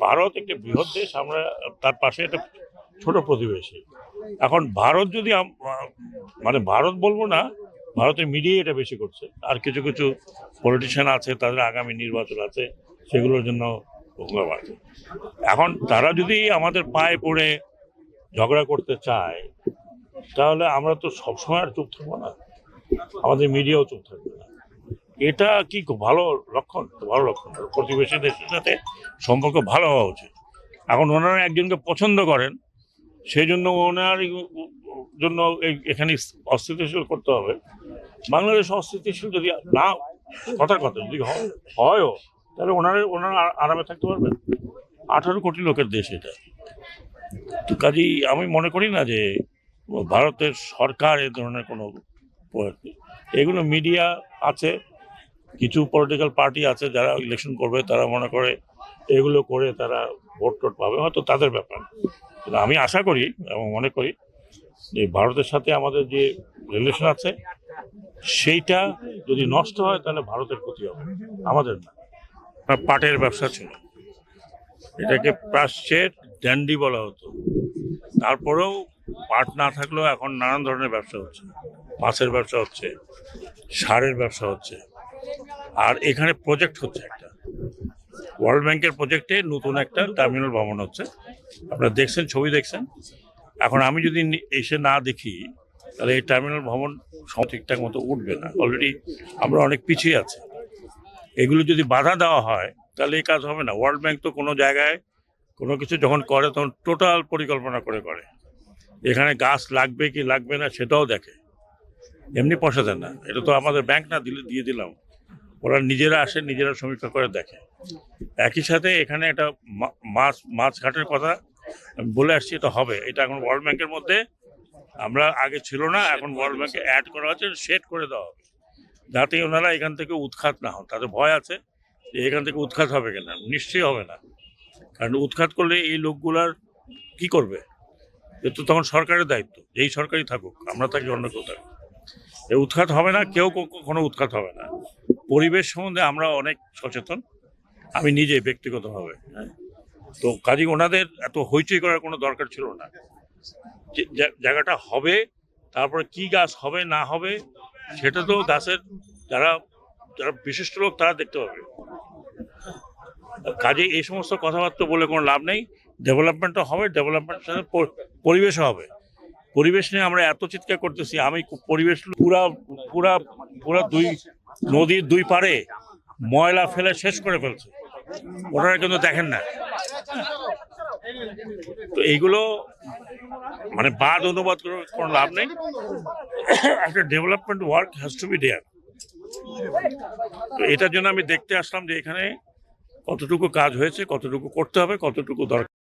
ভারত একটা বৃহৎ দেশ, আমরা তার পাশে একটা ছোট প্রতিবেশী। এখন ভারত যদি মানে ভারত বলবো না, ভারতের মিডিয়া এটা বেশি করছে, আর কিছু কিছু পলিটিশিয়ান আছে তাদের আগামী নির্বাচন আছে, সেগুলোর জন্য প্রোগ্রাম আছে। এখন তারা যদি আমাদের পায়ে পড়ে ঝগড়া করতে চায়, তাহলে আমরা তো সবসময় আর চুপ থাকবো না, আমাদের মিডিয়াও চুপ থাকবে না। এটা কি খুব ভালো লক্ষণ? ভালো লক্ষণ। প্রতিবেশী দেশের সাথে সম্পর্ক ভালো হওয়া উচিত। এখন ওনারা একজনকে পছন্দ করেন, সেই জন্য ওনার জন্য এখানে অস্থিতিশীল করতে হবে। বাংলাদেশ অস্থিতিশীল যদি না, কথার কথা যদি হয়ও, তাহলে ওনারা আরামে থাকতে পারবেন। 18 কোটি লোকের দেশ এটা। তো কাজেই আমি মনে করি না যে ভারতের সরকার এ ধরনের কোনো, এগুলো মিডিয়া আছে, কিছু পলিটিক্যাল পার্টি আছে যারা ইলেকশন করবে, তারা মনে করে এগুলো করে তারা ভোট টোট পাবে, হয়তো তাদের ব্যাপার। কিন্তু আমি আশা করি এবং মনে করি যে ভারতের সাথে আমাদের যে রিলেশন আছে, সেইটা যদি নষ্ট হয় তাহলে ভারতের ক্ষতি হবে, আমাদের না। পাটের ব্যবসা ছিল, এটাকে প্রাচ্যের ড্যান্ডি বলা হতো। তারপরেও পাট না থাকলেও এখন নানান ধরনের ব্যবসা হচ্ছে, মাছের ব্যবসা হচ্ছে, সারের ব্যবসা হচ্ছে। আর এখানে প্রজেক্ট হচ্ছে একটা, ওয়ার্ল্ড ব্যাংকের প্রজেক্টে নতুন একটা টার্মিনাল ভবন হচ্ছে। আপনারা দেখছেন, ছবি দেখছেন। এখন আমি যদি এসে না দেখি, তাহলে এই টার্মিনাল ভবন ঠিকঠাক মতো উঠবে না। অলরেডি আমরা অনেক পিছিয়ে আছি। এগুলো যদি বাধা দেওয়া হয় তাহলে এই কাজ হবে না। ওয়ার্ল্ড ব্যাংক তো কোনো জায়গায় কোনো কিছু যখন করে তখন টোটাল পরিকল্পনা করে। এখানে গাছ লাগবে কি লাগবে না সেটাও দেখে, এমনি পয়সা দেন না। এটা তো আমাদের ব্যাংক না, দিয়ে দিলাম। ওরা নিজেরা আসে, নিজেরা সমীক্ষা করে দেখে। একই সাথে এখানে একটা মাছ ঘাটের কথা বলে আসছি, এটা হবে। এটা এখন ওয়ার্ল্ড ব্যাংকের মধ্যে, আমরা আগে ছিল না, এখন ওয়ার্ল্ড ব্যাংকে অ্যাড করা হচ্ছে, সেট করে দেওয়া হবে, যাতে ওনারা এখান থেকে উৎখাত না হন। তাদের ভয় আছে যে এখান থেকে উৎখাত হবে কিনা। নিশ্চয়ই হবে না, কারণ উৎখাত করলে এই লোকগুলার কি করবে? এ তো তখন সরকারের দায়িত্ব, এই সরকারই থাকুক, আমরা থাকি অন্য কেউ থাকুক, এই উৎখাত হবে না, কেউ কখনো উৎখাত হবে না। পরিবেশ সম্বন্ধে আমরা অনেক সচেতন, আমি নিজে ব্যক্তিগতভাবে। হ্যাঁ, তো কাজেই ওনাদের এত হইচই করার কোনো দরকার ছিল না। জায়গাটা হবে, তারপরে কি গাছ হবে না হবে সেটা তো গাছের যারা বিশিষ্ট লোক তারা দেখতে পাবে। কাজে এই সমস্ত কথাবার্তা বলে কোনো লাভ নেই। ডেভেলপমেন্টও হবে, ডেভেলপমেন্টের সাথে পরিবেশও হবে। পরিবেশ নিয়ে আমরা এত চিৎকার করতেছি, আমি পরিবেশ পুরা পুরা পুরা নদীর দুই পারে ময়লা ফেলে শেষ করে ফেলছে, ওনারা কিন্তু দেখেন না। তো এইগুলো মানে বাদ অনুবাদ করে কোনো লাভ নেই। একটা development work has to be there. তো এটার জন্য আমি দেখতে আসলাম যে এখানে কতটুকু কাজ হয়েছে, কতটুকু করতে হবে, কতটুকু দরকার।